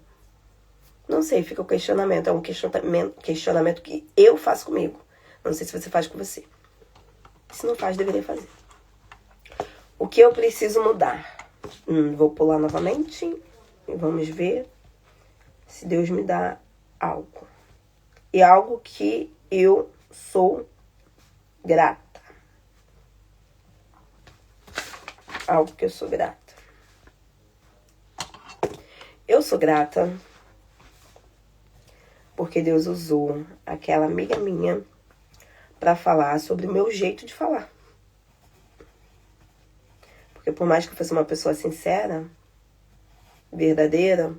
Não sei, fica o questionamento. É um questionamento que eu faço comigo. Não sei se você faz com você. Se não faz, deveria fazer. O que eu preciso mudar? Vou pular novamente e vamos ver se Deus me dá algo. E algo que eu sou grata. Algo que eu sou grata. Eu sou grata porque Deus usou aquela amiga minha para falar sobre o meu jeito de falar. Porque por mais que eu fosse uma pessoa sincera, verdadeira,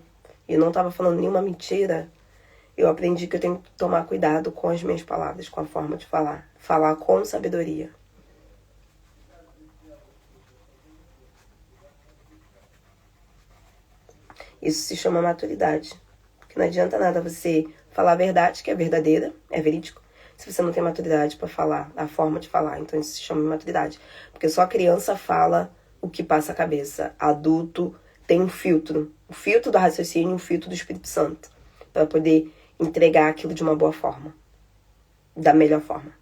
e eu não estava falando nenhuma mentira, eu aprendi que eu tenho que tomar cuidado com as minhas palavras, com a forma de falar. Falar com sabedoria. Isso se chama maturidade. Porque não adianta nada você falar a verdade, que é verdadeira, é verídico, se você não tem maturidade para falar, a forma de falar. Então isso se chama maturidade. Porque só a criança fala o que passa a cabeça. Adulto tem um filtro. O filtro do raciocínio e o filtro do Espírito Santo. Para poder entregar aquilo de uma boa forma. Da melhor forma.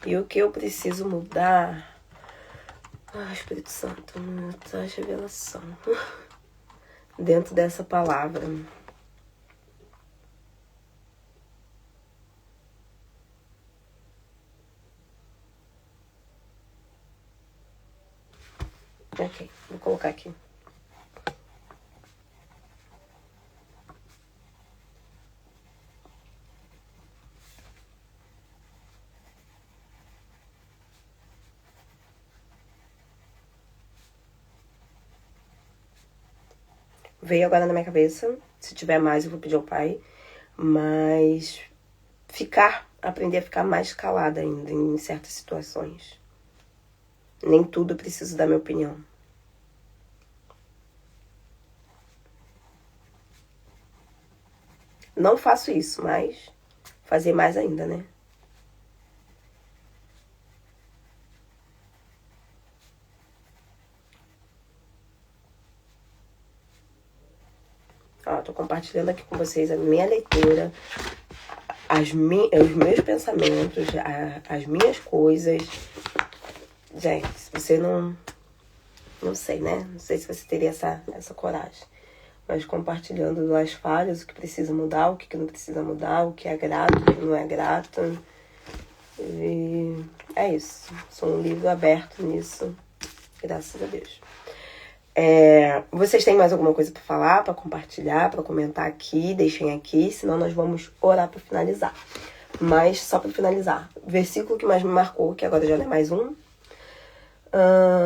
E o que eu preciso mudar? Espírito Santo, me traz revelação dentro dessa palavra. Ok, vou colocar aqui. Veio agora na minha cabeça. Se tiver mais, eu vou pedir ao Pai. Mas aprender a ficar mais calada ainda em certas situações. Nem tudo eu preciso dar minha opinião. Não faço isso, mas fazer mais ainda, né? Ó, tô compartilhando aqui com vocês a minha leitura, os meus pensamentos, as minhas coisas. Gente, se você não sei, né? Não sei se você teria essa coragem. Mas compartilhando as falhas, o que precisa mudar, o que não precisa mudar, o que é grato, o que não é grato. E é isso. Sou um livro aberto nisso. Graças a Deus. Vocês têm mais alguma coisa para falar, para compartilhar, para comentar aqui? Deixem aqui, senão nós vamos orar para finalizar. Mas só para finalizar, versículo que mais me marcou, que agora já não é mais um,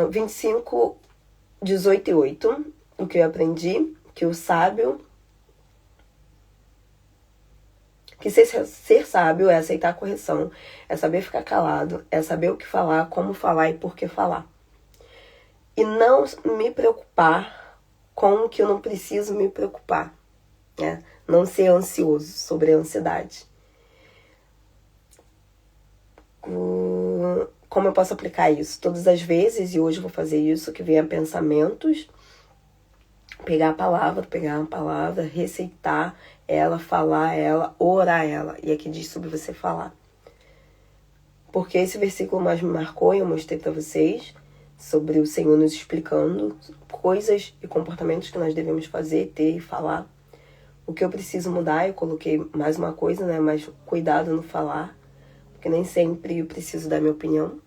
25, 18 e 8, o que eu aprendi, que o sábio, que ser sábio é aceitar a correção, é saber ficar calado, é saber o que falar, como falar e por que falar. E não me preocupar com o que eu não preciso me preocupar, né? Não ser ansioso, sobre a ansiedade. Como eu posso aplicar isso? Todas as vezes, e hoje eu vou fazer isso, que venha pensamentos, pegar uma palavra, receitar ela, falar ela, orar ela. E aqui diz sobre você falar. Porque esse versículo mais me marcou e eu mostrei para vocês sobre o Senhor nos explicando coisas e comportamentos que nós devemos fazer, ter e falar. O que eu preciso mudar, eu coloquei mais uma coisa, né? Mas cuidado no falar, porque nem sempre eu preciso dar minha opinião.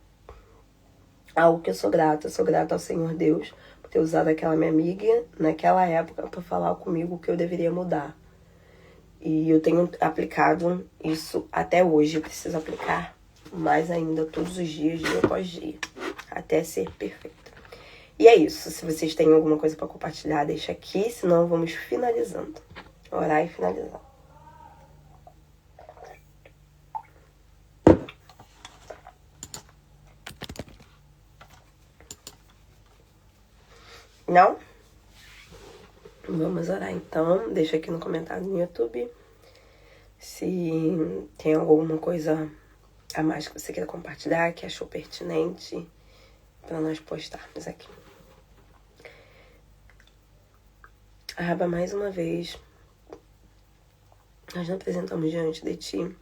Algo que eu sou grata ao Senhor Deus por ter usado aquela minha amiga naquela época para falar comigo o que eu deveria mudar. E eu tenho aplicado isso até hoje, eu preciso aplicar mais ainda todos os dias, dia após dia, até ser perfeita. E é isso, se vocês têm alguma coisa para compartilhar, deixa aqui, senão vamos finalizando. Orar e finalizar. Não? Vamos orar então. Deixa aqui no comentário no YouTube se tem alguma coisa a mais que você queira compartilhar, que achou pertinente para nós postarmos aqui. Abba, mais uma vez, nós nos apresentamos diante de Ti,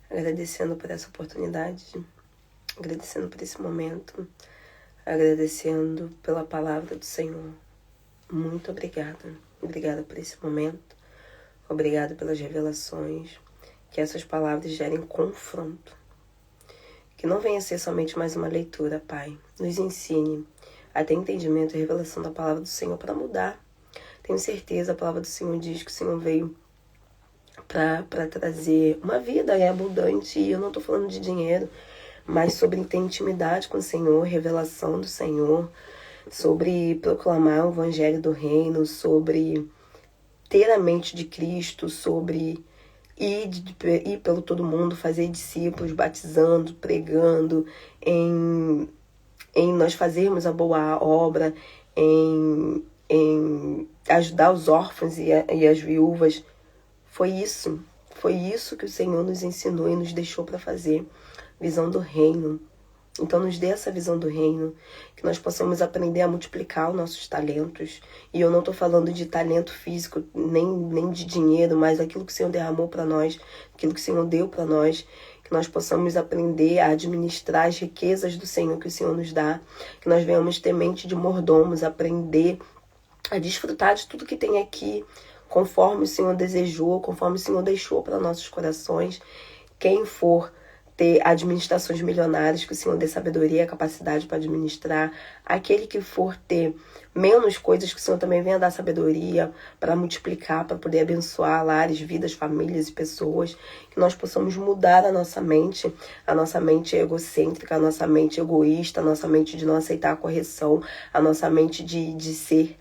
agradecendo por essa oportunidade, agradecendo por esse momento, agradecendo pela palavra do Senhor. Muito obrigada. Obrigada por esse momento. Obrigada pelas revelações. Que essas palavras gerem confronto. Que não venha ser somente mais uma leitura, Pai. Nos ensine a ter entendimento e revelação da palavra do Senhor para mudar. Tenho certeza, a palavra do Senhor diz que o Senhor veio para trazer uma vida abundante. E eu não estou falando de dinheiro, mas sobre ter intimidade com o Senhor, revelação do Senhor, sobre proclamar o evangelho do reino, sobre ter a mente de Cristo, sobre ir pelo todo mundo, fazer discípulos, batizando, pregando, em nós fazermos a boa obra, em ajudar os órfãos e as viúvas. Foi isso que o Senhor nos ensinou e nos deixou para fazer. Visão do reino. Então nos dê essa visão do reino, que nós possamos aprender a multiplicar os nossos talentos. E eu não estou falando de talento físico, nem de dinheiro, mas aquilo que o Senhor derramou para nós, aquilo que o Senhor deu para nós, que que nós possamos aprender a administrar as riquezas do Senhor que o Senhor nos dá, que nós venhamos ter mente de mordomos, aprender a desfrutar de tudo que tem aqui, conforme o Senhor desejou, conforme o Senhor deixou para nossos corações. Quem for ter administrações milionárias, que o Senhor dê sabedoria e capacidade para administrar. Aquele que for ter menos coisas, que o Senhor também venha dar sabedoria para multiplicar, para poder abençoar lares, vidas, famílias e pessoas. Que nós possamos mudar a nossa mente egocêntrica, a nossa mente egoísta, a nossa mente de não aceitar a correção, a nossa mente de ser...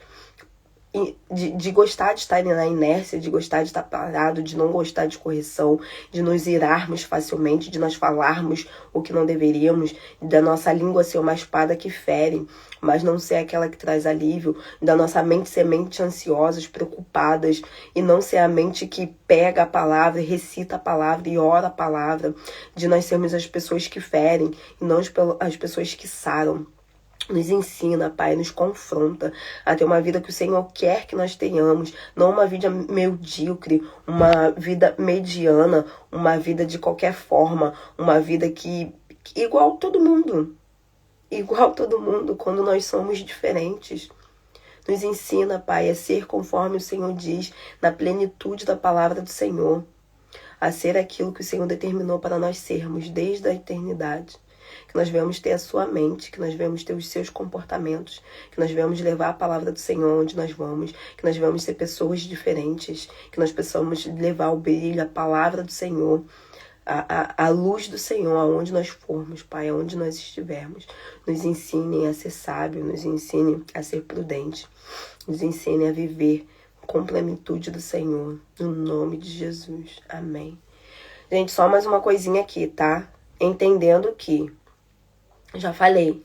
De gostar de estar na inércia, de gostar de estar parado, de não gostar de correção, de nos irarmos facilmente, de nós falarmos o que não deveríamos, da nossa língua ser uma espada que fere, mas não ser aquela que traz alívio, da nossa mente ser mente ansiosas, preocupadas, e não ser a mente que pega a palavra, recita a palavra e ora a palavra, de nós sermos as pessoas que ferem e não as pessoas que saram. Nos ensina, Pai, nos confronta a ter uma vida que o Senhor quer que nós tenhamos, não uma vida medíocre, uma vida mediana, uma vida de qualquer forma, uma vida que igual todo mundo, quando nós somos diferentes. Nos ensina, Pai, a ser conforme o Senhor diz, na plenitude da palavra do Senhor, a ser aquilo que o Senhor determinou para nós sermos desde a eternidade. Que nós venhamos ter a sua mente, que nós venhamos ter os seus comportamentos, que nós venhamos levar a palavra do Senhor onde nós vamos, que nós venhamos ser pessoas diferentes, que nós possamos levar o brilho, a palavra do Senhor, a luz do Senhor aonde nós formos, Pai, aonde nós estivermos. Nos ensinem a ser sábio, nos ensinem a ser prudente, nos ensinem a viver com plenitude do Senhor, no nome de Jesus. Amém. Gente, só mais uma coisinha aqui, tá? Entendendo que, já falei,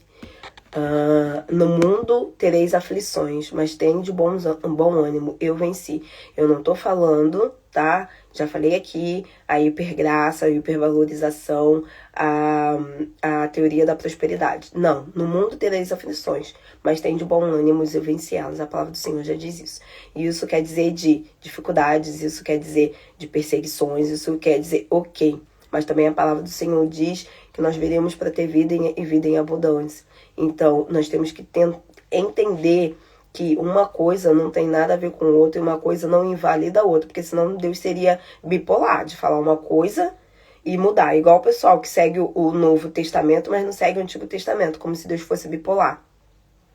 no mundo tereis aflições, mas tende bom ânimo, eu venci. Eu não tô falando, tá? Já falei aqui, a hipergraça, a hipervalorização, a teoria da prosperidade. Não, no mundo tereis aflições, mas tende bom ânimo, eu venci elas. A palavra do Senhor já diz isso. E isso quer dizer de dificuldades, isso quer dizer de perseguições, isso quer dizer ok. Mas também a palavra do Senhor diz que nós viremos para ter vida e vida em abundância. Então, nós temos que entender que uma coisa não tem nada a ver com outra e uma coisa não invalida a outra. Porque senão Deus seria bipolar, de falar uma coisa e mudar. Igual o pessoal que segue o Novo Testamento, mas não segue o Antigo Testamento, como se Deus fosse bipolar.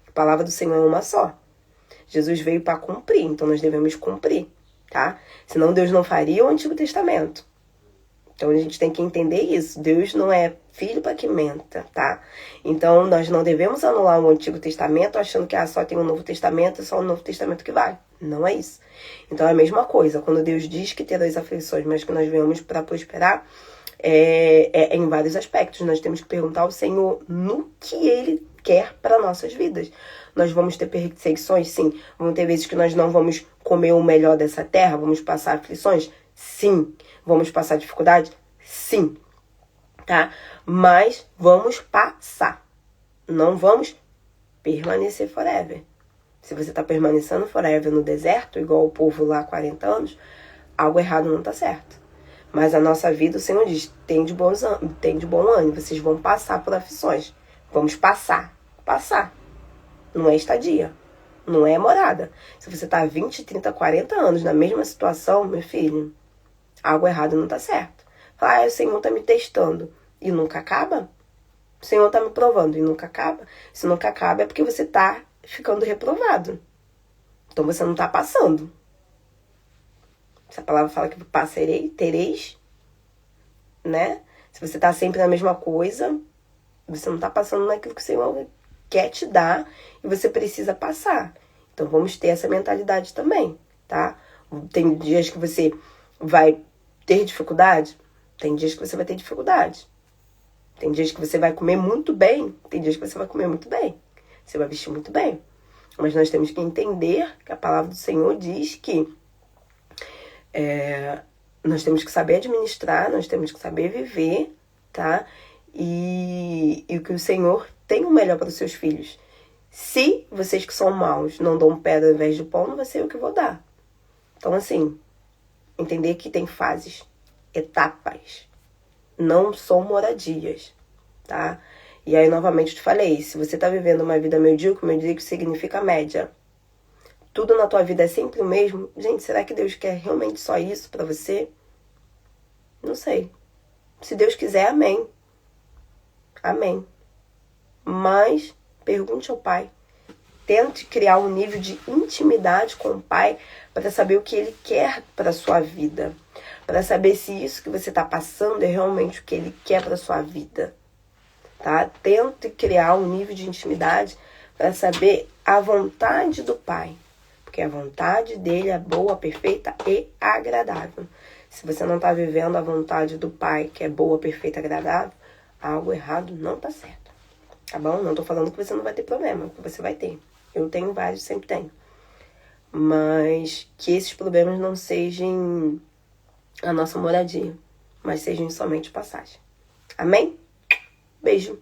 A palavra do Senhor é uma só. Jesus veio para cumprir, então nós devemos cumprir, tá? Senão Deus não faria o Antigo Testamento. Então a gente tem que entender isso. Deus não é filho para que menta, tá? Então nós não devemos anular o Antigo Testamento achando que só tem o Novo Testamento e só o Novo Testamento que vale. Não é isso. Então é a mesma coisa. Quando Deus diz que terás aflições, mas que nós venhamos para prosperar, é em vários aspectos. Nós temos que perguntar ao Senhor no que Ele quer para nossas vidas. Nós vamos ter perseguições? Sim. Vão ter vezes que nós não vamos comer o melhor dessa terra? Vamos passar aflições? Sim. Vamos passar dificuldade? Sim. Tá? Mas vamos passar. Não vamos permanecer forever. Se você está permanecendo forever no deserto, igual o povo lá há 40 anos, algo errado não está certo. Mas a nossa vida, o Senhor diz, tem de bom ânimo, vocês vão passar por aflições. Vamos passar. Passar. Não é estadia. Não é morada. Se você está há 20, 30, 40 anos na mesma situação, meu filho, algo errado não está certo. Fala, o Senhor está me testando. E nunca acaba? O Senhor está me provando e nunca acaba? Se nunca acaba é porque você está ficando reprovado. Então você não está passando. Essa palavra fala que tereis, né? Se você está sempre na mesma coisa, você não está passando naquilo que o Senhor quer te dar e você precisa passar. Então vamos ter essa mentalidade também, tá? Tem dias que você vai ter dificuldade, tem dias que você vai ter dificuldade. Tem dias que você vai comer muito bem, tem dias que você vai comer muito bem. Você vai vestir muito bem. Mas nós temos que entender que a palavra do Senhor diz que nós temos que saber administrar, nós temos que saber viver, tá? E que o Senhor tem o melhor para os seus filhos. Se vocês que são maus não dão pedra ao invés de pão, não vai ser eu que vou dar. Então, assim, entender que tem fases, etapas. não são moradias, tá? E aí, novamente, eu te falei, se você tá vivendo uma vida medíocre significa média. Tudo na tua vida é sempre o mesmo. Gente, será que Deus quer realmente só isso pra você? Não sei. Se Deus quiser, amém. Amém. Mas pergunte ao Pai. Tente criar um nível de intimidade com o Pai para saber o que Ele quer para sua vida. Para saber se isso que você está passando é realmente o que Ele quer para sua vida. Tá? Tente criar um nível de intimidade para saber a vontade do Pai. Porque a vontade dele é boa, perfeita e agradável. Se você não está vivendo a vontade do Pai, que é boa, perfeita e agradável, algo errado não está certo. Tá bom? Não tô falando que você não vai ter problema, que você vai ter. Eu tenho vários, sempre tenho. Mas que esses problemas não sejam a nossa moradia, mas sejam somente passagem. Amém? Beijo.